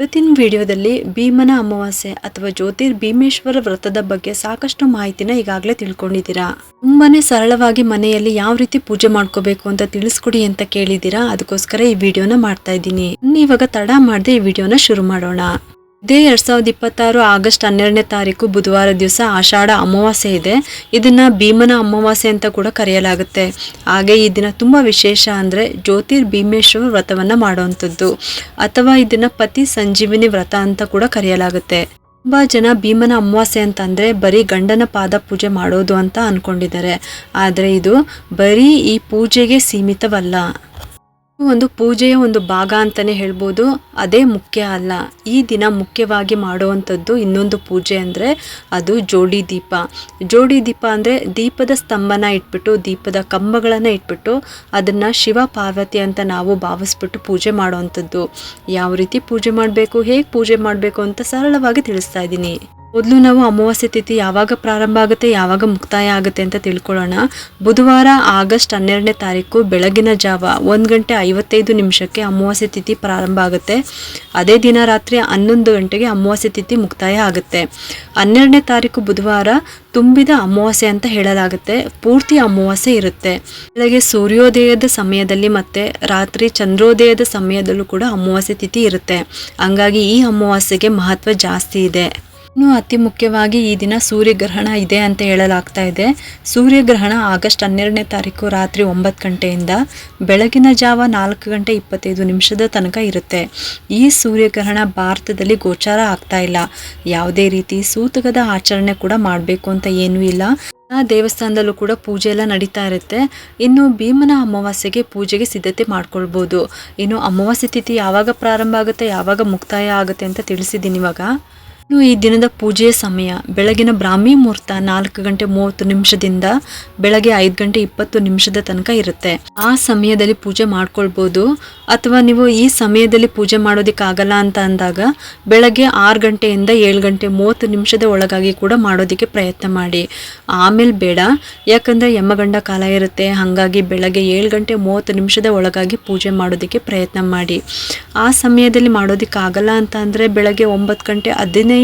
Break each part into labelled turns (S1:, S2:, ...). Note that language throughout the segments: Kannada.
S1: ಇವತ್ತಿನ ವಿಡಿಯೋದಲ್ಲಿ ಭೀಮನ ಅಮಾವಾಸ್ಯೆ ಅಥವಾ ಜ್ಯೋತಿರ್ಭೀಮೇಶ್ವರ ವ್ರತದ ಬಗ್ಗೆ ಸಾಕಷ್ಟು ಮಾಹಿತಿನ ಈಗಾಗಲೇ ತಿಳ್ಕೊಂಡಿದ್ದೀರಾ. ತುಂಬಾನೇ ಸರಳವಾಗಿ ಮನೆಯಲ್ಲಿ ಯಾವ ರೀತಿ ಪೂಜೆ ಮಾಡ್ಕೋಬೇಕು ಅಂತ ತಿಳಿಸ್ಕೊಡಿ ಅಂತ ಕೇಳಿದ್ದೀರಾ. ಅದಕ್ಕೋಸ್ಕರ ಈ ವಿಡಿಯೋನ ಮಾಡ್ತಾ ಇದ್ದೀನಿ. ಇವಾಗ ತಡ ಮಾಡದೆ ಈ ವಿಡಿಯೋನ ಶುರು ಮಾಡೋಣ. ಇದೇ 2026 ಆಗಸ್ಟ್ 12ನೇ ತಾರೀಕು ಬುಧವಾರ ದಿವಸ ಆಷಾಢ ಅಮಾವಾಸ್ಯೆ ಇದೆ. ಇದನ್ನ ಭೀಮನ ಅಮಾವಾಸ್ಯೆ ಅಂತ ಕೂಡ ಕರೆಯಲಾಗುತ್ತೆ. ಹಾಗೆ ಈ ದಿನ ತುಂಬಾ ವಿಶೇಷ ಅಂದ್ರೆ ಜ್ಯೋತಿರ್ಭೀಮೇಶ್ವರ ವ್ರತವನ್ನ ಮಾಡುವಂಥದ್ದು, ಅಥವಾ ಇದನ್ನ ಪತಿ ಸಂಜೀವಿನಿ ವ್ರತ ಅಂತ ಕೂಡ ಕರೆಯಲಾಗುತ್ತೆ. ತುಂಬಾ ಜನ ಭೀಮನ ಅಮಾವಾಸ್ಯೆ ಅಂತಂದ್ರೆ ಬರೀ ಗಂಡನ ಪಾದ ಪೂಜೆ ಮಾಡೋದು ಅಂತ ಅನ್ಕೊಂಡಿದ್ದಾರೆ. ಆದ್ರೆ ಇದು ಬರೀ ಈ ಪೂಜೆಗೆ ಸೀಮಿತವಲ್ಲ. ಒಂದು ಪೂಜೆಯ ಒಂದು ಭಾಗ ಅಂತಾನೆ ಹೇಳ್ಬೋದು. ಅದೇ ಮುಖ್ಯ ಅಲ್ಲ. ಈ ದಿನ ಮುಖ್ಯವಾಗಿ ಮಾಡುವಂಥದ್ದು ಇನ್ನೊಂದು ಪೂಜೆ ಅಂದ್ರೆ ಅದು ಜೋಡಿ ದೀಪ. ಜೋಡಿ ದೀಪ ಅಂದ್ರೆ ದೀಪದ ಸ್ತಂಭನ ಇಟ್ಬಿಟ್ಟು, ದೀಪದ ಕಂಬಗಳನ್ನ ಇಟ್ಬಿಟ್ಟು ಅದನ್ನ ಶಿವ ಪಾರ್ವತಿ ಅಂತ ನಾವು ಭಾವಿಸ್ಬಿಟ್ಟು ಪೂಜೆ ಮಾಡುವಂಥದ್ದು. ಯಾವ ರೀತಿ ಪೂಜೆ ಮಾಡಬೇಕು, ಹೇಗೆ ಪೂಜೆ ಮಾಡಬೇಕು ಅಂತ ಸರಳವಾಗಿ ತಿಳಿಸ್ತಾ ಇದ್ದೀನಿ. ಮೊದಲು ನಾವು ಅಮಾವಾಸ್ಯೆ ತಿಥಿ ಯಾವಾಗ ಪ್ರಾರಂಭ ಆಗುತ್ತೆ, ಯಾವಾಗ ಮುಕ್ತಾಯ ಆಗುತ್ತೆ ಅಂತ ತಿಳ್ಕೊಳ್ಳೋಣ. ಬುಧವಾರ ಆಗಸ್ಟ್ 12ನೇ ತಾರೀಕು ಬೆಳಗಿನ ಜಾವ 1:55 ಅಮಾವಾಸ್ಯೆ ತಿಥಿ ಪ್ರಾರಂಭ ಆಗುತ್ತೆ. ಅದೇ ದಿನ ರಾತ್ರಿ 11 ಗಂಟೆಗೆ ಅಮಾವಾಸ್ಯೆ ತಿಥಿ ಮುಕ್ತಾಯ ಆಗುತ್ತೆ. 12ನೇ ತಾರೀಕು ಬುಧವಾರ ತುಂಬಿದ ಅಮಾವಾಸ್ಯೆ ಅಂತ ಹೇಳಲಾಗುತ್ತೆ. ಪೂರ್ತಿ ಅಮಾವಾಸ್ಯೆ ಇರುತ್ತೆ. ಬೆಳಗ್ಗೆ ಸೂರ್ಯೋದಯದ ಸಮಯದಲ್ಲಿ ಮತ್ತೆ ರಾತ್ರಿ ಚಂದ್ರೋದಯದ ಸಮಯದಲ್ಲೂ ಕೂಡ ಅಮಾವಾಸ್ಯೆ ತಿಥಿ ಇರುತ್ತೆ. ಹಂಗಾಗಿ ಈ ಅಮಾವಾಸ್ಯೆಗೆ ಮಹತ್ವ ಜಾಸ್ತಿ ಇದೆ. ಇನ್ನು ಅತಿ ಮುಖ್ಯವಾಗಿ ಈ ದಿನ ಸೂರ್ಯಗ್ರಹಣ ಇದೆ ಅಂತ ಹೇಳಲಾಗ್ತಾ ಇದೆ. ಸೂರ್ಯಗ್ರಹಣ ಆಗಸ್ಟ್ 12ನೇ ತಾರೀಕು ರಾತ್ರಿ 9 ಗಂಟೆಯಿಂದ ಬೆಳಗಿನ ಜಾವ 4:25 ತನಕ ಇರುತ್ತೆ. ಈ ಸೂರ್ಯಗ್ರಹಣ ಭಾರತದಲ್ಲಿ ಗೋಚಾರ ಆಗ್ತಾ ಇಲ್ಲ. ಯಾವುದೇ ರೀತಿ ಸೂತಕದ ಆಚರಣೆ ಕೂಡ ಮಾಡಬೇಕು ಅಂತ ಏನೂ ಇಲ್ಲ. ದೇವಸ್ಥಾನದಲ್ಲೂ ಕೂಡ ಪೂಜೆ ಎಲ್ಲ ನಡೀತಾ ಇರುತ್ತೆ. ಇನ್ನು ಭೀಮನ ಅಮಾವಾಸ್ಯೆಗೆ ಪೂಜೆಗೆ ಸಿದ್ಧತೆ ಮಾಡ್ಕೊಳ್ಬೋದು. ಇನ್ನು ಅಮಾವಾಸ್ಯೆ ತಿಥಿ ಯಾವಾಗ ಪ್ರಾರಂಭ ಆಗುತ್ತೆ, ಯಾವಾಗ ಮುಕ್ತಾಯ ಆಗುತ್ತೆ ಅಂತ ತಿಳಿಸಿದ್ದೀನಿ ಇವಾಗ. ಇನ್ನು ಈ ದಿನದ ಪೂಜೆಯ ಸಮಯ ಬೆಳಗಿನ ಬ್ರಾಹ್ಮಿ ಮುಹೂರ್ತ 4:30 ಬೆಳಗ್ಗೆ 5:20 ತನಕ ಇರುತ್ತೆ. ಆ ಸಮಯದಲ್ಲಿ ಪೂಜೆ ಮಾಡ್ಕೊಳ್ಬೋದು. ಅಥವಾ ನೀವು ಈ ಸಮಯದಲ್ಲಿ ಪೂಜೆ ಮಾಡೋದಕ್ಕಾಗಲ್ಲ ಅಂತ ಅಂದಾಗ ಬೆಳಗ್ಗೆ 6 ಗಂಟೆಯಿಂದ 7:30 ಒಳಗಾಗಿ ಕೂಡ ಮಾಡೋದಕ್ಕೆ ಪ್ರಯತ್ನ ಮಾಡಿ. ಆಮೇಲೆ ಬೇಡ, ಯಾಕಂದ್ರೆ ಯಮಗಂಡ ಕಾಲ ಇರುತ್ತೆ. ಹಾಗಾಗಿ ಬೆಳಗ್ಗೆ 7:30 ಒಳಗಾಗಿ ಪೂಜೆ ಮಾಡೋದಕ್ಕೆ ಪ್ರಯತ್ನ ಮಾಡಿ. ಆ ಸಮಯದಲ್ಲಿ ಮಾಡೋದಕ್ಕಾಗಲ್ಲ ಅಂತ ಅಂದ್ರೆ ಬೆಳಗ್ಗೆ 9:15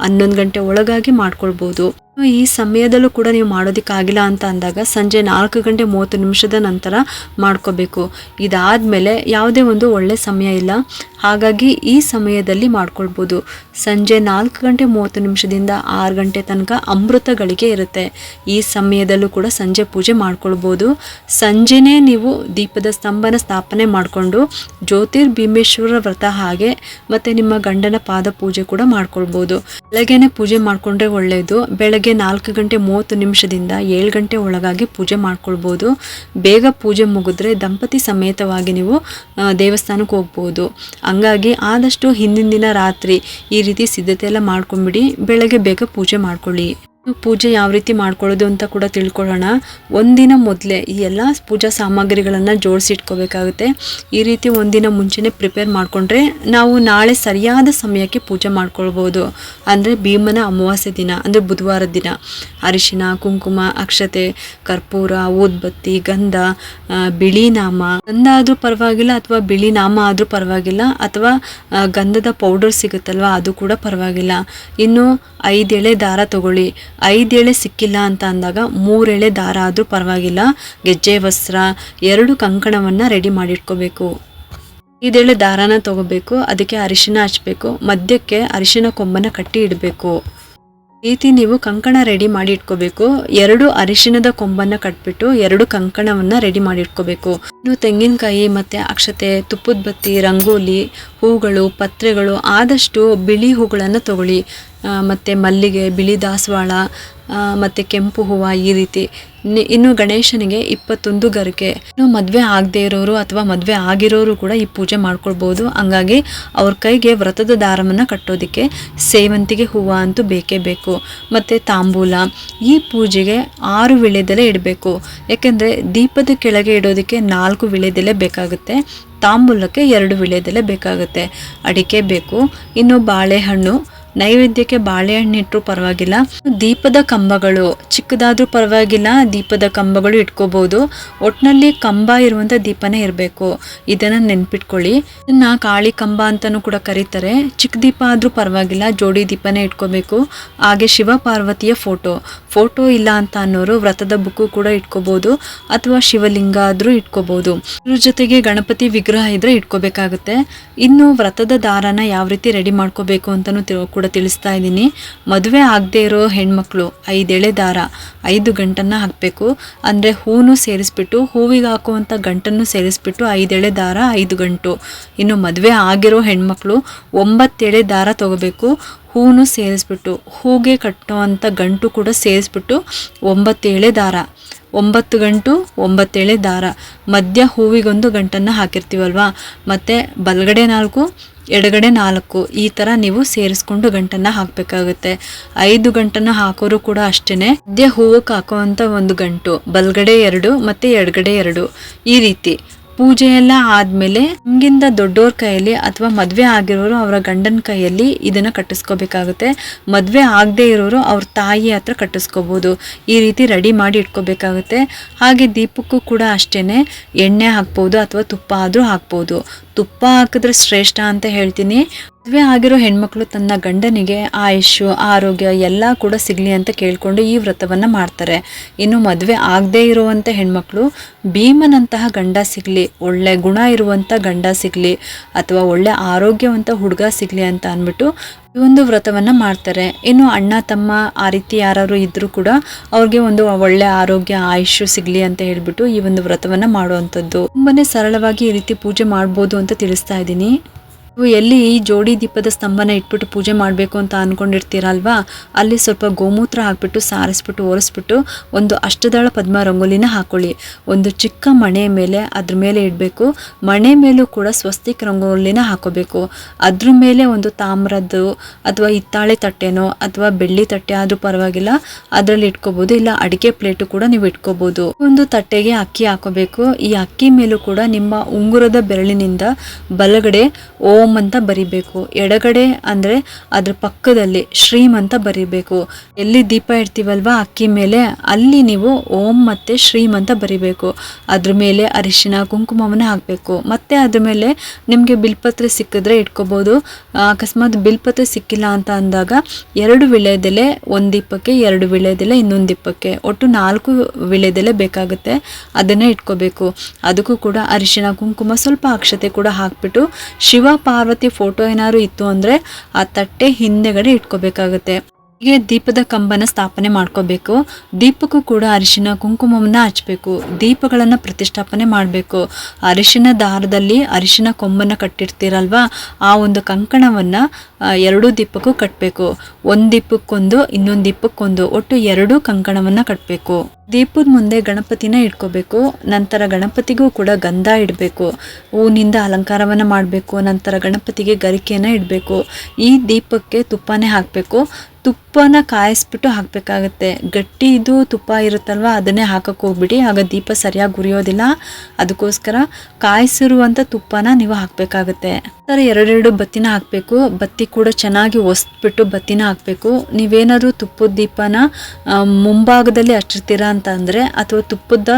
S1: 11 ಗಂಟೆ ಒಳಗಾಗಿ ಮಾಡ್ಕೊಳ್ಬೋದು. ಈ ಸಮಯದಲ್ಲೂ ಕೂಡ ನೀವು ಮಾಡೋದಕ್ಕಾಗಿಲ್ಲ ಅಂತ ಅಂದಾಗ ಸಂಜೆ 4:30 ನಂತರ ಮಾಡ್ಕೋಬೇಕು. ಇದಾದ್ಮೇಲೆ ಯಾವುದೇ ಒಂದು ಒಳ್ಳೆ ಸಮಯ ಇಲ್ಲ. ಹಾಗಾಗಿ ಈ ಸಮಯದಲ್ಲಿ ಮಾಡ್ಕೊಳ್ಬೋದು. ಸಂಜೆ 4:30 6 ಗಂಟೆ ತನಕ ಅಮೃತ ಗಳಿಗೆ ಇರುತ್ತೆ. ಈ ಸಮಯದಲ್ಲೂ ಕೂಡ ಸಂಜೆ ಪೂಜೆ ಮಾಡ್ಕೊಳ್ಬೋದು. ಸಂಜೆನೇ ನೀವು ದೀಪದ ಸ್ತಂಭನ ಸ್ಥಾಪನೆ ಮಾಡಿಕೊಂಡು ಜ್ಯೋತಿರ್ಭೀಮೇಶ್ವರ ವ್ರತ ಹಾಗೆ ಮತ್ತೆ ನಿಮ್ಮ ಗಂಡನ ಪಾದ ಪೂಜೆ ಕೂಡ ಮಾಡ್ಕೊಳ್ಬೋದು. ಬೆಳಗ್ಗೆನೆ ಪೂಜೆ ಮಾಡ್ಕೊಂಡ್ರೆ ಒಳ್ಳೆಯದು. ಬೆಳಗ್ಗೆ 4:30 7 ಗಂಟೆ ಒಳಗಾಗಿ ಪೂಜೆ ಮಾಡ್ಕೊಳ್ಬೋದು. ಬೇಗ ಪೂಜೆ ಮುಗಿದ್ರೆ ದಂಪತಿ ಸಮೇತವಾಗಿ ನೀವು ದೇವಸ್ಥಾನಕ್ಕೆ ಹೋಗ್ಬೋದು. ಹಂಗಾಗಿ ಆದಷ್ಟು ಹಿಂದಿನ ದಿನ ರಾತ್ರಿ ಈ ರೀತಿ ಸಿದ್ಧತೆ ಎಲ್ಲ ಮಾಡ್ಕೊಂಡ್ಬಿಡಿ. ಬೆಳಗ್ಗೆ ಬೇಗ ಪೂಜೆ ಮಾಡ್ಕೊಳ್ಳಿ. ಪೂಜೆ ಯಾವ ರೀತಿ ಮಾಡ್ಕೊಳ್ಳೋದು ಅಂತ ಕೂಡ ತಿಳ್ಕೊಳ್ಳೋಣ. ಒಂದಿನ ಮೊದಲೇ ಈ ಎಲ್ಲ ಪೂಜಾ ಸಾಮಗ್ರಿಗಳನ್ನು ಜೋಡಿಸಿಟ್ಕೋಬೇಕಾಗುತ್ತೆ. ಈ ರೀತಿ ಒಂದಿನ ಮುಂಚೆನೆ ಪ್ರಿಪೇರ್ ಮಾಡಿಕೊಂಡ್ರೆ ನಾವು ನಾಳೆ ಸರಿಯಾದ ಸಮಯಕ್ಕೆ ಪೂಜೆ ಮಾಡ್ಕೊಳ್ಬೋದು. ಅಂದರೆ ಭೀಮನ ಅಮಾವಾಸ್ಯೆ ದಿನ ಅಂದರೆ ಬುಧವಾರದ ದಿನ ಅರಿಶಿನ, ಕುಂಕುಮ, ಅಕ್ಷತೆ, ಕರ್ಪೂರ, ಊದ್ಬತ್ತಿ, ಗಂಧ, ಬಿಳಿ ನಾಮ, ಗಂಧ ಆದರೂ ಪರವಾಗಿಲ್ಲ ಅಥವಾ ಬಿಳಿ ನಾಮ ಆದರೂ ಪರವಾಗಿಲ್ಲ, ಅಥವಾ ಗಂಧದ ಪೌಡರ್ ಸಿಗುತ್ತಲ್ವ ಅದು ಕೂಡ ಪರವಾಗಿಲ್ಲ. ಇನ್ನು 5 ಎಳೆ ದಾರ ತಗೊಳ್ಳಿ. 5 ಎಳೆ ಸಿಕ್ಕಿಲ್ಲ ಅಂತ ಅಂದಾಗ 3 ಎಳೆ ದಾರ ಆದರೂ ಪರವಾಗಿಲ್ಲ. ಗೆಜ್ಜೆ ವಸ್ತ್ರ, 2 ಕಂಕಣವನ್ನ ರೆಡಿ ಮಾಡಿಟ್ಕೋಬೇಕು. 5 ಎಳೆ ದಾರಾನ ತಗೋಬೇಕು. ಅದಕ್ಕೆ ಅರಿಶಿನ ಹಚ್ಚಬೇಕು. ಮಧ್ಯಕ್ಕೆ ಅರಿಶಿನ ಕೊಂಬನ್ನ ಕಟ್ಟಿ ಇಡಬೇಕು. ಈ ರೀತಿ ನೀವು ಕಂಕಣ ರೆಡಿ ಮಾಡಿ ಇಟ್ಕೋಬೇಕು. 2 ಅರಿಶಿನದ ಕೊಂಬನ್ನ ಕಟ್ಬಿಟ್ಟು 2 ಕಂಕಣವನ್ನ ರೆಡಿ ಮಾಡಿ ಇಟ್ಕೋಬೇಕು. ಇನ್ನು ತೆಂಗಿನಕಾಯಿ ಮತ್ತೆ ಅಕ್ಷತೆ, ತುಪ್ಪದ ಬತ್ತಿ, ರಂಗೋಲಿ, ಹೂಗಳು, ಪತ್ರೆಗಳು, ಆದಷ್ಟು ಬಿಳಿ ಹೂಗಳನ್ನು ತಗೊಳ್ಳಿ. ಮತ್ತು ಮಲ್ಲಿಗೆ, ಬಿಳಿ ದಾಸವಾಳ, ಮತ್ತು ಕೆಂಪು ಹೂವು, ಈ ರೀತಿ. ಇನ್ನು ಗಣೇಶನಿಗೆ 21 ಗರಿಕೆ. ಇನ್ನು ಮದುವೆ ಆಗದೆ ಇರೋರು ಅಥವಾ ಮದುವೆ ಆಗಿರೋರು ಕೂಡ ಈ ಪೂಜೆ ಮಾಡ್ಕೊಳ್ಬೋದು. ಹಂಗಾಗಿ ಅವ್ರ ಕೈಗೆ ವ್ರತದ ದಾರವನ್ನು ಕಟ್ಟೋದಕ್ಕೆ ಸೇವಂತಿಗೆ ಹೂವು ಅಂತೂ ಬೇಕೇ ಬೇಕು. ಮತ್ತು ತಾಂಬೂಲ. ಈ ಪೂಜೆಗೆ 6 ವಿಳ್ಯದೆಲೆ ಇಡಬೇಕು. ಯಾಕೆಂದರೆ ದೀಪದ ಕೆಳಗೆ ಇಡೋದಕ್ಕೆ 4 ವಿಳ್ಯದೆಲೆ ಬೇಕಾಗುತ್ತೆ. ತಾಂಬೂಲಕ್ಕೆ 2 ವಿಳ್ಯದೆಲೆ ಬೇಕಾಗುತ್ತೆ. ಅಡಿಕೆ ಬೇಕು. ಇನ್ನು ಬಾಳೆಹಣ್ಣು, ನೈವೇದ್ಯಕ್ಕೆ ಬಾಳೆಹಣ್ಣು ಇಟ್ಟರು ಪರವಾಗಿಲ್ಲ. ದೀಪದ ಕಂಬಗಳು ಚಿಕ್ಕದಾದ್ರೂ ಪರವಾಗಿಲ್ಲ, ದೀಪದ ಕಂಬಗಳು ಇಟ್ಕೋಬಹುದು. ಒಟ್ನಲ್ಲಿ ಕಂಬ ಇರುವಂತ ದೀಪನೇ ಇರಬೇಕು. ಇದನ್ನ ನೆನ್ಪಿಟ್ಕೊಳ್ಳಿ. ಇದನ್ನ ಕಾಳಿ ಕಂಬ ಅಂತಾನೂ ಕೂಡ ಕರೀತಾರೆ. ಚಿಕ್ಕ ದೀಪ ಆದ್ರೂ ಪರವಾಗಿಲ್ಲ, ಜೋಡಿ ದೀಪನೇ ಇಟ್ಕೋಬೇಕು. ಹಾಗೆ ಶಿವ ಪಾರ್ವತಿಯ ಫೋಟೋ ಇಲ್ಲ ಅಂತ ಅನ್ನೋರು ವ್ರತದ ಬುಕ್ಕು ಕೂಡ ಇಟ್ಕೋಬಹುದು, ಅಥವಾ ಶಿವಲಿಂಗ ಆದ್ರೂ ಇಟ್ಕೋಬಹುದು. ಇದ್ರ ಜೊತೆಗೆ ಗಣಪತಿ ವಿಗ್ರಹ ಇದ್ರೆ ಇಟ್ಕೋಬೇಕಾಗುತ್ತೆ. ಇನ್ನು ವ್ರತದ ದಾರನ ಯಾವ ರೀತಿ ರೆಡಿ ಮಾಡ್ಕೋಬೇಕು ಅಂತಾನು ಕೂಡ ತಿಳಿಸ್ತಾ ಇದ್ದೀನಿ. ಮದುವೆ ಆಗದೆ ಇರೋ ಹೆಣ್ಮಕ್ಳು 5 ಎಳೆ ದಾರ 5 ಗಂಟನ್ನ ಹಾಕಬೇಕು. ಅಂದ್ರೆ ಹೂನು ಸೇರಿಸ್ಬಿಟ್ಟು, ಹೂವಿಗೆ ಹಾಕುವಂತ ಗಂಟನ್ನು ಸೇರಿಸ್ಬಿಟ್ಟು 5 ಎಳೆ ದಾರ 5 ಗಂಟು. ಇನ್ನು ಮದುವೆ ಆಗಿರೋ ಹೆಣ್ಮಕ್ಳು 9 ಎಳೆ ದಾರ ತಗೋಬೇಕು. ಹೂನು ಸೇರಿಸ್ಬಿಟ್ಟು, ಹೂಗೆ ಕಟ್ಟುವಂಥ ಗಂಟು ಕೂಡ ಸೇರಿಸ್ಬಿಟ್ಟು 9 ಎಳೆ ದಾರ, 9 ಗಂಟು 9 ಎಳೆ ದಾರ. ಮಧ್ಯ ಹೂವಿಗೊಂದು ಗಂಟನ್ನು ಹಾಕಿರ್ತೀವಲ್ವಾ, ಮತ್ತು ಬಲಗಡೆ 4 ಎಡಗಡೆ 4 ಈ ಥರ ನೀವು ಸೇರಿಸ್ಕೊಂಡು ಗಂಟನ್ನು ಹಾಕಬೇಕಾಗುತ್ತೆ. 5 ಗಂಟನ್ನು ಹಾಕೋರು ಕೂಡ ಅಷ್ಟೇ. ಮಧ್ಯ ಹೂವಕ್ಕೆ ಹಾಕುವಂಥ ಒಂದು ಗಂಟು, ಬಲಗಡೆ 2 ಮತ್ತು ಎಡಗಡೆ 2 ಈ ರೀತಿ. ಪೂಜೆ ಎಲ್ಲ ಆದ್ಮೇಲೆ ನಮ್ಗಿಂತ ದೊಡ್ಡೋರ್ ಕೈಯಲ್ಲಿ ಅಥವಾ ಮದ್ವೆ ಆಗಿರೋರು ಅವರ ಗಂಡನ ಕೈಯಲ್ಲಿ ಇದನ್ನ ಕಟ್ಟಿಸ್ಕೋಬೇಕಾಗುತ್ತೆ. ಮದ್ವೆ ಆಗದೆ ಇರೋರು ಅವ್ರ ತಾಯಿ ಹತ್ರ ಕಟ್ಟಿಸ್ಕೋಬಹುದು. ಈ ರೀತಿ ರೆಡಿ ಮಾಡಿ ಇಟ್ಕೋಬೇಕಾಗುತ್ತೆ. ಹಾಗೆ ದೀಪಕ್ಕೂ ಕೂಡ ಅಷ್ಟೇನೆ ಎಣ್ಣೆ ಹಾಕ್ಬೋದು ಅಥವಾ ತುಪ್ಪ ಆದ್ರೂ ಹಾಕ್ಬೋದು. ತುಪ್ಪ ಹಾಕಿದ್ರೆ ಶ್ರೇಷ್ಠ ಅಂತ ಹೇಳ್ತೀನಿ. ಮದುವೆ ಆಗಿರೋ ಹೆಣ್ಮಕ್ಳು ತನ್ನ ಗಂಡನಿಗೆ ಆಯುಷು ಆರೋಗ್ಯ ಎಲ್ಲ ಕೂಡ ಸಿಗ್ಲಿ ಅಂತ ಕೇಳ್ಕೊಂಡು ಈ ವ್ರತವನ್ನ ಮಾಡ್ತಾರೆ. ಇನ್ನು ಮದುವೆ ಆಗದೆ ಇರುವಂತ ಹೆಣ್ಮಕ್ಳು ಭೀಮನಂತಹ ಗಂಡ ಸಿಗ್ಲಿ, ಒಳ್ಳೆ ಗುಣ ಇರುವಂತ ಗಂಡ ಸಿಗ್ಲಿ, ಅಥವಾ ಒಳ್ಳೆ ಆರೋಗ್ಯವಂತ ಹುಡುಗ ಸಿಗ್ಲಿ ಅಂತ ಅಂದ್ಬಿಟ್ಟು ಈ ಒಂದು ವ್ರತವನ್ನ ಮಾಡ್ತಾರೆ. ಇನ್ನು ಅಣ್ಣ ತಮ್ಮ ಆ ರೀತಿ ಯಾರು ಇದ್ರೂ ಕೂಡ ಅವ್ರಿಗೆ ಒಂದು ಒಳ್ಳೆ ಆರೋಗ್ಯ ಆಯುಷ್ಯ ಸಿಗ್ಲಿ ಅಂತ ಹೇಳ್ಬಿಟ್ಟು ಈ ಒಂದು ವ್ರತವನ್ನ ಮಾಡುವಂಥದ್ದು. ತುಂಬಾನೇ ಸರಳವಾಗಿ ಈ ರೀತಿ ಪೂಜೆ ಮಾಡ್ಬೋದು ಅಂತ ತಿಳಿಸ್ತಾ ಇದ್ದೀನಿ. ನೀವು ಎಲ್ಲಿ ಜೋಡಿ ದೀಪದ ಸ್ತಂಭನ ಇಟ್ಬಿಟ್ಟು ಪೂಜೆ ಮಾಡಬೇಕು ಅಂತ ಅನ್ಕೊಂಡಿರ್ತೀರಲ್ವಾ, ಅಲ್ಲಿ ಸ್ವಲ್ಪ ಗೋಮೂತ್ರ ಹಾಕ್ಬಿಟ್ಟು ಸಾರಿಸ್ಬಿಟ್ಟು ಒರೆಸ್ಬಿಟ್ಟು ಒಂದು ಅಷ್ಟದಳ ಪದ್ಮ ರಂಗೋಲಿನ ಹಾಕೊಳ್ಳಿ. ಒಂದು ಚಿಕ್ಕ ಮಣೆ ಮೇಲೆ ಅದ್ರ ಮೇಲೆ ಇಡಬೇಕು. ಮಣೆ ಮೇಲೂ ಕೂಡ ಸ್ವಸ್ತಿಕ್ ರಂಗೋಲಿನ ಹಾಕೋಬೇಕು. ಅದ್ರ ಮೇಲೆ ಒಂದು ತಾಮ್ರದ್ದು ಅಥವಾ ಹಿತ್ತಾಳೆ ತಟ್ಟೆನೋ ಅಥವಾ ಬೆಳ್ಳಿ ತಟ್ಟೆ ಆದ್ರೂ ಪರವಾಗಿಲ್ಲ, ಅದ್ರಲ್ಲಿ ಇಟ್ಕೋಬಹುದು. ಇಲ್ಲ ಅಡಿಕೆ ಪ್ಲೇಟು ಕೂಡ ನೀವು ಇಟ್ಕೋಬಹುದು. ಒಂದು ತಟ್ಟೆಗೆ ಅಕ್ಕಿ ಹಾಕೋಬೇಕು. ಈ ಅಕ್ಕಿ ಮೇಲೂ ಕೂಡ ನಿಮ್ಮ ಉಂಗುರದ ಬೆರಳಿನಿಂದ ಬಲಗಡೆ ಓಂ ಅಂತ ಬರಿಬೇಕು. ಎಡಗಡೆ ಅಂದ್ರೆ ಅದ್ರ ಪಕ್ಕದಲ್ಲಿ ಶ್ರೀಮ್ ಅಂತ ಬರಿಬೇಕು. ಎಲ್ಲಿ ದೀಪ ಇಡ್ತೀವಲ್ವಾ ಅಕ್ಕಿ ಮೇಲೆ, ಅಲ್ಲಿ ನೀವು ಓಂ ಮತ್ತೆ ಶ್ರೀಮ್ ಅಂತ ಬರಿಬೇಕು. ಅದ್ರ ಮೇಲೆ ಅರಿಶಿನ ಕುಂಕುಮವನ್ನ ಹಾಕ್ಬೇಕು. ಮತ್ತೆ ಅದ್ರ ಮೇಲೆ ನಿಮ್ಗೆ ಬಿಲ್ಪತ್ರೆ ಸಿಕ್ಕಿದ್ರೆ ಇಟ್ಕೋಬಹುದು. ಅಕಸ್ಮಾತ್ ಬಿಲ್ಪತ್ರೆ ಸಿಕ್ಕಿಲ್ಲ ಅಂತ ಅಂದಾಗ 2 ವಿಳ್ಯದೆಲೆ ಒಂದು ದೀಪಕ್ಕೆ, 2 ವಿಳ್ಯದೆಲೆ ಇನ್ನೊಂದು ದೀಪಕ್ಕೆ, ಒಟ್ಟು 4 ವಿಳ್ಯದೆಲೆ ಬೇಕಾಗುತ್ತೆ. ಅದನ್ನೇ ಇಟ್ಕೋಬೇಕು. ಅದಕ್ಕೂ ಕೂಡ ಅರಿಶಿನ ಕುಂಕುಮ ಸ್ವಲ್ಪ ಅಕ್ಷತೆ ಕೂಡ ಹಾಕ್ಬಿಟ್ಟು ಶಿವ ಪಾರ್ವತಿ ಫೋಟೋ ಏನಾದ್ರು ಇತ್ತು ಅಂದ್ರೆ ಆ ತಟ್ಟೆ ಹಿಂದೆಗಡೆ ಇಟ್ಕೋಬೇಕಾಗುತ್ತೆ. ಹೀಗೆ ದೀಪದ ಕಂಬನ ಸ್ಥಾಪನೆ ಮಾಡ್ಕೋಬೇಕು. ದೀಪಕ್ಕೂ ಕೂಡ ಅರಿಶಿನ ಕುಂಕುಮವನ್ನ ಹಚ್ಬೇಕು. ದೀಪಗಳನ್ನ ಪ್ರತಿಷ್ಠಾಪನೆ ಮಾಡಬೇಕು. ಅರಿಶಿನ ದಾರದಲ್ಲಿ ಅರಿಶಿನ ಕೊಂಬನ್ನ ಕಟ್ಟಿರ್ತೀರಲ್ವಾ, ಆ ಒಂದು ಕಂಕಣವನ್ನ 2 ದೀಪಕ್ಕೂ ಕಟ್ಟಬೇಕು. ಒಂದು ದೀಪಕ್ಕೊಂದು, ಇನ್ನೊಂದು ದೀಪಕ್ಕೊಂದು, ಒಟ್ಟು 2 ಕಂಕಣವನ್ನ ಕಟ್ಟಬೇಕು. ದೀಪದ ಮುಂದೆ ಗಣಪತಿನ ಇಟ್ಕೋಬೇಕು. ನಂತರ ಗಣಪತಿಗೂ ಕೂಡ ಗಂಧ ಇಡಬೇಕು. ಹೂವಿನಿಂದ ಅಲಂಕಾರವನ್ನ ಮಾಡಬೇಕು. ನಂತರ ಗಣಪತಿಗೆ ಗರಿಕೆಯನ್ನ ಇಡಬೇಕು. ಈ ದೀಪಕ್ಕೆ ತುಪ್ಪನೇ ಹಾಕಬೇಕು. ತುಪ್ಪನ ಕಾಯಿಸ್ಬಿಟ್ಟು ಹಾಕಬೇಕಾಗತ್ತೆ. ಗಟ್ಟಿ ಇದು ತುಪ್ಪ ಇರುತ್ತಲ್ವ, ಅದನ್ನೇ ಹಾಕಕ್ಕೆ ಹೋಗ್ಬಿಡಿ, ಆಗ ದೀಪ ಸರಿಯಾಗಿ ಉರಿಯೋದಿಲ್ಲ. ಅದಕ್ಕೋಸ್ಕರ ಕಾಯಿಸಿರುವಂಥ ತುಪ್ಪನ ನೀವು ಹಾಕಬೇಕಾಗತ್ತೆ. ಥರ 2 ಬತ್ತಿನ ಹಾಕಬೇಕು. ಬತ್ತಿ ಕೂಡ ಚೆನ್ನಾಗಿ ಒಸ್ಬಿಟ್ಟು ಬತ್ತಿನ ಹಾಕಬೇಕು. ನೀವೇನಾದ್ರು ತುಪ್ಪದ ದೀಪನ ಮುಂಭಾಗದಲ್ಲಿ ಹಚ್ಚಿರ್ತೀರಾ ಅಂತ ಅಂದರೆ, ಅಥವಾ ತುಪ್ಪದ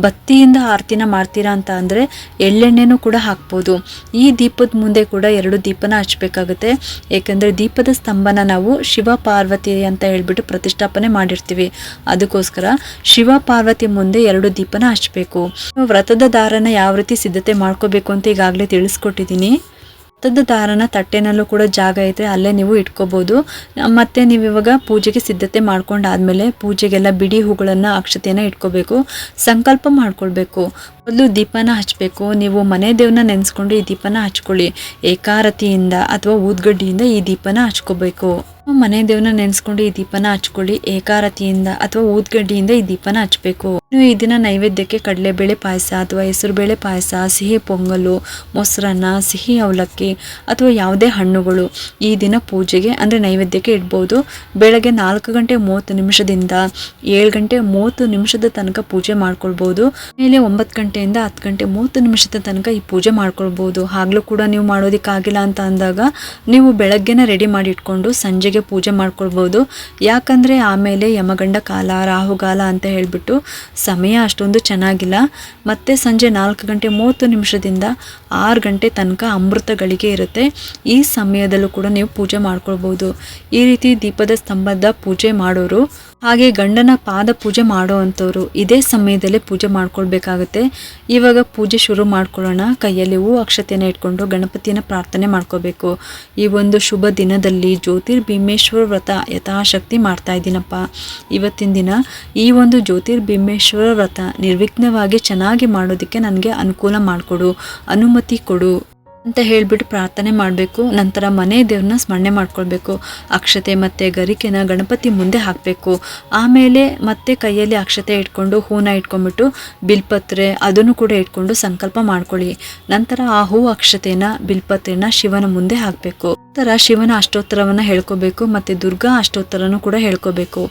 S1: ಬತ್ತಿಯಿಂದ ಆರತಿನ ಮಾಡ್ತೀರಾ ಅಂತ ಅಂದರೆ ಎಳ್ಳೆಣ್ಣೆನೂ ಕೂಡ ಹಾಕ್ಬೋದು. ಈ ದೀಪದ ಮುಂದೆ ಕೂಡ 2 ದೀಪನ ಹಚ್ಚಬೇಕಾಗುತ್ತೆ. ಏಕೆಂದರೆ ದೀಪದ ಸ್ತಂಭನ ನಾವು ಶಿವ ಪಾರ್ವತಿ ಅಂತ ಹೇಳ್ಬಿಟ್ಟು ಪ್ರತಿಷ್ಠಾಪನೆ ಮಾಡಿರ್ತೀವಿ. ಅದಕ್ಕೋಸ್ಕರ ಶಿವ ಪಾರ್ವತಿ ಮುಂದೆ 2 ದೀಪನ ಹಚ್ಚಬೇಕು. ವ್ರತದ ದಾರನ ಯಾವ ರೀತಿ ಸಿದ್ಧತೆ ಮಾಡ್ಕೋಬೇಕು ಅಂತ ಈಗಾಗಲೇ ತಿಳಿಸ್ಕೊಟ್ಟಿದ್ದೀನಿ. ವ್ರತದ ದಾರನ ತಟ್ಟೆನಲ್ಲೂ ಕೂಡ ಜಾಗ ಐತೆ, ಅಲ್ಲೇ ನೀವು ಇಟ್ಕೋಬಹುದು. ಮತ್ತೆ ನೀವು ಇವಾಗ ಪೂಜೆಗೆ ಸಿದ್ಧತೆ ಮಾಡ್ಕೊಂಡಾದ್ಮೇಲೆ ಪೂಜೆಗೆಲ್ಲ ಬಿಡಿ ಹೂಗಳನ್ನ ಅಕ್ಷತೆಯನ್ನ ಇಟ್ಕೋಬೇಕು. ಸಂಕಲ್ಪ ಮಾಡ್ಕೊಳ್ಬೇಕು. ಮೊದಲು ದೀಪನ ಹಚ್ಚಬೇಕು. ನೀವು ಮನೆ ದೇವ್ರನ್ನ ನೆನೆಸ್ಕೊಂಡು ಈ ದೀಪನ ಹಚ್ಕೊಳ್ಳಿ. ಏಕಾರತಿಯಿಂದ ಅಥವಾ ಊದ್ಗಡ್ಡಿಯಿಂದ ಈ ದೀಪನ ಹಚ್ಕೋಬೇಕು. ಮನೆ ದೇವ್ರನ್ನ ನೆನೆಸ್ಕೊಂಡು ಈ ದೀಪನ ಹಚ್ಕೊಳ್ಳಿ. ಏಕಾರತಿಯಿಂದ ಅಥವಾ ಊದ್ಗಡ್ಡಿಯಿಂದ ಈ ದೀಪನ ಹಚ್ಬೇಕು. ನೀವು ಈ ದಿನ ನೈವೇದ್ಯಕ್ಕೆ ಕಡಲೆಬೇಳೆ ಪಾಯಸ ಅಥವಾ ಹೆಸರುಬೇಳೆ ಪಾಯಸ, ಸಿಹಿ ಪೊಂಗಲು, ಮೊಸರನ್ನ, ಸಿಹಿ ಅವಲಕ್ಕಿ ಅಥವಾ ಯಾವುದೇ ಹಣ್ಣುಗಳು ಈ ದಿನ ಪೂಜೆಗೆ ಅಂದರೆ ನೈವೇದ್ಯಕ್ಕೆ ಇಡ್ಬೋದು. ಬೆಳಗ್ಗೆ 4 ಗಂಟೆ 30 ನಿಮಿಷದಿಂದ 7 ಗಂಟೆ 30 ನಿಮಿಷದ ತನಕ ಪೂಜೆ ಮಾಡ್ಕೊಳ್ಬೋದು. ಮೇಲೆ 9 ಗಂಟೆಯಿಂದ 10 ಗಂಟೆ 30 ನಿಮಿಷದ ತನಕ ಈ ಪೂಜೆ ಮಾಡ್ಕೊಳ್ಬೋದು. ಆಗ್ಲೂ ಕೂಡ ನೀವು ಮಾಡೋದಕ್ಕಾಗಿಲ್ಲ ಅಂತ ಅಂದಾಗ ನೀವು ಬೆಳಗ್ಗೆನ ರೆಡಿ ಮಾಡಿ ಇಟ್ಕೊಂಡು ಸಂಜೆಗೆ ಪೂಜೆ ಮಾಡ್ಕೊಳ್ಬೋದು. ಯಾಕಂದರೆ ಆಮೇಲೆ ಯಮಗಂಡ ಕಾಲ, ರಾಹುಗಾಲ ಅಂತ ಹೇಳಿಬಿಟ್ಟು ಸಮಯ ಅಷ್ಟೊಂದು ಚೆನ್ನಾಗಿಲ್ಲ. ಮತ್ತೆ ಸಂಜೆ 4 ಗಂಟೆ 30 ನಿಮಿಷದಿಂದ 6 ಗಂಟೆ ತನಕ ಅಮೃತ ಗಳಿಗೆ ಇರುತ್ತೆ. ಈ ಸಮಯದಲ್ಲೂ ಕೂಡ ನೀವು ಪೂಜೆ ಮಾಡ್ಕೊಳ್ಬೋದು. ಈ ರೀತಿ ದೀಪದ ಸ್ತಂಭದ ಪೂಜೆ ಮಾಡೋರು ಹಾಗೆ ಗಂಡನ ಪಾದ ಪೂಜೆ ಮಾಡೋ ಅಂಥವ್ರು ಇದೇ ಸಮಯದಲ್ಲೇ ಪೂಜೆ ಮಾಡ್ಕೊಳ್ಬೇಕಾಗುತ್ತೆ. ಇವಾಗ ಪೂಜೆ ಶುರು ಮಾಡ್ಕೊಳ್ಳೋಣ. ಕೈಯಲ್ಲಿ ಹೂ ಅಕ್ಷತೆಯನ್ನು ಇಟ್ಕೊಂಡು ಗಣಪತಿಯನ್ನು ಪ್ರಾರ್ಥನೆ ಮಾಡ್ಕೋಬೇಕು. ಈ ಒಂದು ಶುಭ ದಿನದಲ್ಲಿ ಜ್ಯೋತಿರ್ಭೀಮೇಶ್ವರ ವ್ರತ ಯಥಾಶಕ್ತಿ ಮಾಡ್ತಾ ಇದ್ದೀನಪ್ಪ. ಇವತ್ತಿನ ದಿನ ಈ ಒಂದು ಜ್ಯೋತಿರ್ಭೀಮೇಶ್ವರ ವ್ರತ ನಿರ್ವಿಘ್ನವಾಗಿ ಚೆನ್ನಾಗಿ ಮಾಡೋದಕ್ಕೆ ನನಗೆ ಅನುಕೂಲ ಮಾಡಿಕೊಡು, ಅನುಮತಿ ಕೊಡು ಅಂತ ಹೇಳ್ಬಿಟ್ಟು ಪ್ರಾರ್ಥನೆ ಮಾಡಬೇಕು. ನಂತರ ಮನೆ ದೇವ್ರನ್ನ ಸ್ಮರಣೆ ಮಾಡ್ಕೊಳ್ಬೇಕು. ಅಕ್ಷತೆ ಮತ್ತು ಗರಿಕೆನ ಗಣಪತಿ ಮುಂದೆ ಹಾಕಬೇಕು. ಆಮೇಲೆ ಮತ್ತೆ ಕೈಯಲ್ಲಿ ಅಕ್ಷತೆ ಇಟ್ಕೊಂಡು ಹೂನ ಇಟ್ಕೊಂಡ್ಬಿಟ್ಟು ಬಿಲ್ಪತ್ರೆ ಅದನ್ನು ಕೂಡ ಇಟ್ಕೊಂಡು ಸಂಕಲ್ಪ ಮಾಡ್ಕೊಳ್ಳಿ. ನಂತರ ಆ ಹೂ ಅಕ್ಷತೆನ ಬಿಲ್ಪತ್ರೆನ ಶಿವನ ಮುಂದೆ ಹಾಕಬೇಕು. ನಂತರ ಶಿವನ ಅಷ್ಟೋತ್ತರವನ್ನು ಹೇಳ್ಕೋಬೇಕು ಮತ್ತು ದುರ್ಗಾ ಅಷ್ಟೋತ್ತರನು ಕೂಡ ಹೇಳ್ಕೋಬೇಕು.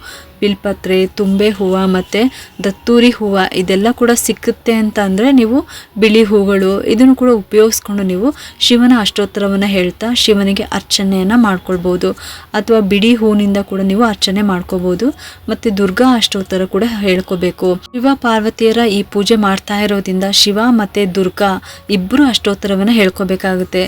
S1: ಬಿಲ್ಪತ್ರೆ, ತುಂಬೆ ಹೂವು ಮತ್ತು ದತ್ತೂರಿ ಹೂವು ಇದೆಲ್ಲ ಕೂಡ ಸಿಕ್ಕುತ್ತೆ ಅಂತ ಅಂದರೆ ನೀವು ಬಿಳಿ ಹೂಗಳು ಇದನ್ನು ಕೂಡ ಉಪಯೋಗಿಸ್ಕೊಂಡು ನೀವು ಶಿವನ ಅಷ್ಟೋತ್ತರವನ್ನು ಹೇಳ್ತಾ ಶಿವನಿಗೆ ಅರ್ಚನೆಯನ್ನು ಮಾಡ್ಕೊಳ್ಬೋದು. ಅಥವಾ ಬಿಡಿ ಹೂವಿನಿಂದ ಕೂಡ ನೀವು ಅರ್ಚನೆ ಮಾಡ್ಕೋಬೋದು. ಮತ್ತು ದುರ್ಗಾ ಅಷ್ಟೋತ್ತರ ಕೂಡ ಹೇಳ್ಕೋಬೇಕು. ಶಿವ ಪಾರ್ವತಿಯರ ಈ ಪೂಜೆ ಮಾಡ್ತಾ ಇರೋದ್ರಿಂದ ಶಿವ ಮತ್ತು ದುರ್ಗಾ ಇಬ್ಬರು ಅಷ್ಟೋತ್ತರವನ್ನು ಹೇಳ್ಕೋಬೇಕಾಗುತ್ತೆ.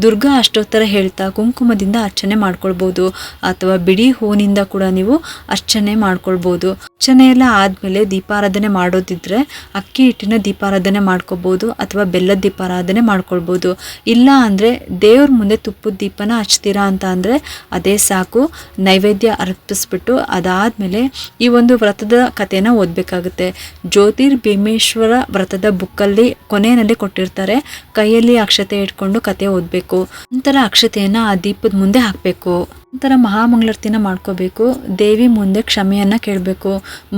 S1: ದುರ್ಗಾ ಅಷ್ಟೋತ್ತರ ಹೇಳ್ತಾ ಕುಂಕುಮದಿಂದ ಅರ್ಚನೆ ಮಾಡ್ಕೊಳ್ಬೋದು. ಅಥವಾ ಬಿಡಿ ಹೂವಿನಿಂದ ಕೂಡ ನೀವು ಅರ್ಚನೆ ಮಾಡ್ಕೊಳ್ಬೋದು. ಅರ್ಚನೆ ಎಲ್ಲ ಆದ್ಮೇಲೆ ದೀಪಾರಾಧನೆ ಮಾಡೋದಿದ್ರೆ ಅಕ್ಕಿ ಹಿಟ್ಟಿನ ದೀಪಾರಾಧನೆ ಮಾಡ್ಕೋಬಹುದು ಅಥವಾ ಬೆಲ್ಲದ ದೀಪಾರಾಧನೆ ಮಾಡ್ಕೊಳ್ಬೋದು. ಇಲ್ಲ ಅಂದ್ರೆ ದೇವ್ರ ಮುಂದೆ ತುಪ್ಪದ ದೀಪನ ಹಚ್ತೀರಾ ಅಂತ ಅಂದ್ರೆ ಅದೇ ಸಾಕು. ನೈವೇದ್ಯ ಅರ್ಪಿಸ್ಬಿಟ್ಟು ಅದಾದ್ಮೇಲೆ ಈ ಒಂದು ವ್ರತದ ಕಥೆನ ಓದ್ಬೇಕಾಗುತ್ತೆ. ಜ್ಯೋತಿರ್ಭೀಮೇಶ್ವರ ವ್ರತದ ಬುಕ್ಕಲ್ಲಿ ಕೊನೆಯಲ್ಲಿ ಕೊಟ್ಟಿರ್ತಾರೆ. ಕೈಯಲ್ಲಿ ಅಕ್ಷತೆ ಇಟ್ಕೊಂಡು ಕತೆ ಓದ್ಬೇಕು. ನಂತರ ಅಕ್ಷತೆಯನ್ನ ಆ ದೀಪದ ಮುಂದೆ ಹಾಕ್ಬೇಕು. ನಂತರ ಮಹಾಮಂಗಳಾರತಿನ ಮಾಡ್ಕೋಬೇಕು. ದೇವಿ ಮುಂದೆ ಕ್ಷಮೆಯನ್ನ ಕೇಳಬೇಕು.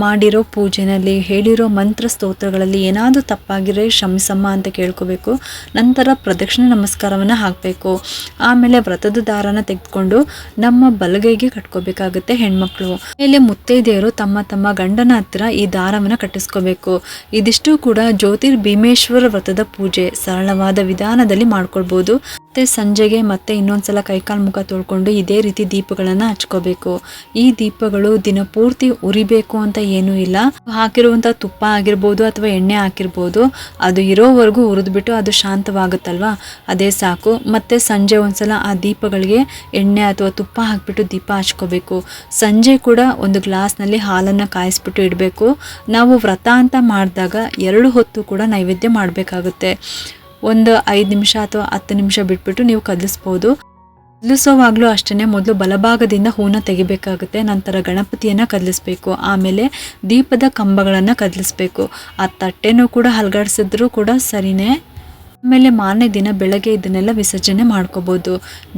S1: ಮಾಡಿರೋ ಪೂಜೆನಲ್ಲಿ ಹೇಳಿರೋ ಮಂತ್ರ ಸ್ತೋತ್ರಗಳಲ್ಲಿ ಏನಾದರೂ ತಪ್ಪಾಗಿರೋ ಕ್ಷಮಿಸಮ್ಮ ಅಂತ ಕೇಳ್ಕೋಬೇಕು. ನಂತರ ಪ್ರದಕ್ಷಿಣೆ ನಮಸ್ಕಾರವನ್ನು ಹಾಕಬೇಕು. ಆಮೇಲೆ ವ್ರತದ ದಾರನ ತೆಗೆದುಕೊಂಡು ನಮ್ಮ ಬಲಗೈಗೆ ಕಟ್ಕೋಬೇಕಾಗುತ್ತೆ ಹೆಣ್ಮಕ್ಳು. ಮೇಲೆ ಮುತ್ತೈದೆಯರು ತಮ್ಮ ತಮ್ಮ ಗಂಡನ ಹತ್ರ ಈ ದಾರವನ್ನು ಕಟ್ಟಿಸ್ಕೋಬೇಕು. ಇದಿಷ್ಟು ಕೂಡ ಜ್ಯೋತಿರ್ಭೀಮೇಶ್ವರ ವ್ರತದ ಪೂಜೆ ಸರಳವಾದ ವಿಧಾನದಲ್ಲಿ ಮಾಡ್ಕೊಳ್ಬೋದು. ಮತ್ತೆ ಸಂಜೆಗೆ ಮತ್ತೆ ಇನ್ನೊಂದ್ಸಲ ಕೈಕಾಲು ಮುಖ ತೊಳ್ಕೊಂಡು ಇದೇ ರೀತಿ ದೀಪಗಳನ್ನು ಹಚ್ಕೋಬೇಕು. ಈ ದೀಪಗಳು ದಿನಪೂರ್ತಿ ಉರಿಬೇಕು ಅಂತ ಏನೂ ಇಲ್ಲ. ಹಾಕಿರುವಂತ ತುಪ್ಪ ಆಗಿರ್ಬೋದು ಅಥವಾ ಎಣ್ಣೆ ಹಾಕಿರ್ಬೋದು, ಅದು ಇರೋವರೆಗೂ ಹುರಿದ್ಬಿಟ್ಟು ಅದು ಶಾಂತವಾಗುತ್ತಲ್ವಾ, ಅದೇ ಸಾಕು. ಮತ್ತೆ ಸಂಜೆ ಒಂದ್ಸಲ ಆ ದೀಪಗಳಿಗೆ ಎಣ್ಣೆ ಅಥವಾ ತುಪ್ಪ ಹಾಕ್ಬಿಟ್ಟು ದೀಪ ಹಚ್ಕೋಬೇಕು. ಸಂಜೆ ಕೂಡ ಒಂದು ಗ್ಲಾಸ್ನಲ್ಲಿ ಹಾಲನ್ನು ಕಾಯಿಸ್ಬಿಟ್ಟು ಇಡಬೇಕು. ನಾವು ವ್ರತ ಅಂತ ಮಾಡಿದಾಗ 2 ಹೊತ್ತು ಕೂಡ ನೈವೇದ್ಯ ಮಾಡಬೇಕಾಗುತ್ತೆ. ಒಂದು 5 ನಿಮಿಷ ಅಥವಾ 10 ನಿಮಿಷ ಬಿಟ್ಬಿಟ್ಟು ನೀವು ಕದಲಿಸ್ಬೋದು. ಕದಲಿಸೋವಾಗಲೂ ಅಷ್ಟೇ ಮೊದಲು ಬಲಭಾಗದಿಂದ ಹೂನ ತೆಗಿಬೇಕಾಗುತ್ತೆ. ನಂತರ ಗಣಪತಿಯನ್ನು ಕದಲಿಸ್ಬೇಕು. ಆಮೇಲೆ ದೀಪದ ಕಂಬಗಳನ್ನು ಕದಲಿಸ್ಬೇಕು. ಆ ತಟ್ಟೆನೂ ಕೂಡ ಹಲ್ಗಾಡಿಸಿದ್ರೂ ಕೂಡ ಸರಿನೇ. ಆಮೇಲೆ ಮಾರನೇ ದಿನ ಬೆಳಗ್ಗೆ ಇದನ್ನೆಲ್ಲ ವಿಸರ್ಜನೆ ಮಾಡ್ಕೋಬೋದು.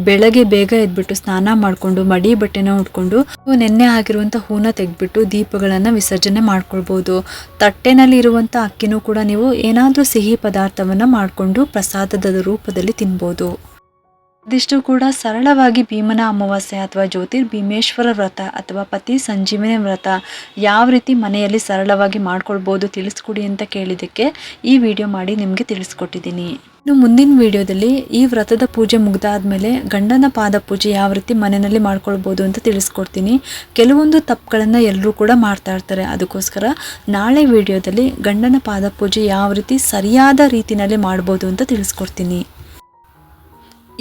S1: ಬೆಳಗ್ಗೆ ಬೇಗ ಎದ್ಬಿಟ್ಟು ಸ್ನಾನ ಮಾಡಿಕೊಂಡು ಮಡಿ ಬಟ್ಟೆನ ಉಟ್ಕೊಂಡು ನೆನ್ನೆ ಆಗಿರುವಂಥ ಹೂನ ತೆಗೆದ್ಬಿಟ್ಟು ದೀಪಗಳನ್ನು ವಿಸರ್ಜನೆ ಮಾಡ್ಕೊಳ್ಬೋದು. ತಟ್ಟೆನಲ್ಲಿ ಇರುವಂಥ ಅಕ್ಕಿನೂ ಕೂಡ ನೀವು ಏನಾದರೂ ಸಿಹಿ ಪದಾರ್ಥವನ್ನು ಮಾಡಿಕೊಂಡು ಪ್ರಸಾದದ ರೂಪದಲ್ಲಿ ತಿನ್ಬೋದು. ಇದಿಷ್ಟು ಕೂಡ ಸರಳವಾಗಿ ಭೀಮನ ಅಮಾವಾಸ್ಯೆ ಅಥವಾ ಜ್ಯೋತಿರ್ಭೀಮೇಶ್ವರ ವ್ರತ ಅಥವಾ ಪತಿ ಸಂಜೀವನಿ ವ್ರತ ಯಾವ ರೀತಿ ಮನೆಯಲ್ಲಿ ಸರಳವಾಗಿ ಮಾಡ್ಕೊಳ್ಬೋದು ತಿಳಿಸ್ಕೊಡಿ ಅಂತ ಕೇಳಿದ್ದಕ್ಕೆ ಈ ವಿಡಿಯೋ ಮಾಡಿ ನಿಮಗೆ ತಿಳಿಸ್ಕೊಟ್ಟಿದ್ದೀನಿ. ಇನ್ನು ಮುಂದಿನ ವಿಡಿಯೋದಲ್ಲಿ ಈ ವ್ರತದ ಪೂಜೆ ಮುಗ್ದಾದ್ಮೇಲೆ ಗಂಡನ ಪಾದ ಪೂಜೆ ಯಾವ ರೀತಿ ಮನೆಯಲ್ಲಿ ಮಾಡ್ಕೊಳ್ಬೋದು ಅಂತ ತಿಳಿಸ್ಕೊಡ್ತೀನಿ. ಕೆಲವೊಂದು ತಪ್ಪುಗಳನ್ನು ಎಲ್ಲರೂ ಕೂಡ ಮಾಡ್ತಾ ಇರ್ತಾರೆ. ಅದಕ್ಕೋಸ್ಕರ ನಾಳೆ ವಿಡಿಯೋದಲ್ಲಿ ಗಂಡನ ಪಾದ ಪೂಜೆ ಯಾವ ರೀತಿ ಸರಿಯಾದ ರೀತಿಯಲ್ಲಿ ಮಾಡ್ಬೋದು ಅಂತ ತಿಳಿಸ್ಕೊಡ್ತೀನಿ.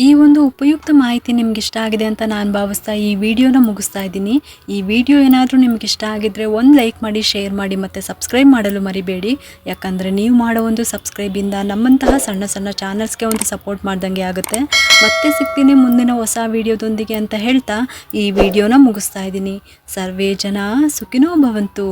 S1: ಈ ಒಂದು ಉಪಯುಕ್ತ ಮಾಹಿತಿ ನಿಮ್ಗೆ ಇಷ್ಟ ಆಗಿದೆ ಅಂತ ನಾನು ಭಾವಿಸ್ತಾ ಈ ವಿಡಿಯೋನ ಮುಗಿಸ್ತಾ ಇದ್ದೀನಿ. ಈ ವಿಡಿಯೋ ಏನಾದರೂ ನಿಮ್ಗೆ ಇಷ್ಟ ಆಗಿದ್ರೆ ಒಂದು ಲೈಕ್ ಮಾಡಿ, ಶೇರ್ ಮಾಡಿ ಮತ್ತು ಸಬ್ಸ್ಕ್ರೈಬ್ ಮಾಡಲು ಮರಿಬೇಡಿ. ಯಾಕಂದರೆ ನೀವು ಮಾಡೋ ಒಂದು ಸಬ್ಸ್ಕ್ರೈಬಿಂದ ನಮ್ಮಂತಹ ಸಣ್ಣ ಸಣ್ಣ ಚಾನಲ್ಸ್ಗೆ ಒಂದು ಸಪೋರ್ಟ್ ಮಾಡ್ದಂಗೆ ಆಗುತ್ತೆ. ಮತ್ತೆ ಸಿಗ್ತೀನಿ ಮುಂದಿನ ಹೊಸ ವಿಡಿಯೋದೊಂದಿಗೆ ಅಂತ ಹೇಳ್ತಾ ಈ ವಿಡಿಯೋನ ಮುಗಿಸ್ತಾ ಇದ್ದೀನಿ. ಸರ್ವೇ ಜನ ಸುಖಿನೋ ಭವಂತು.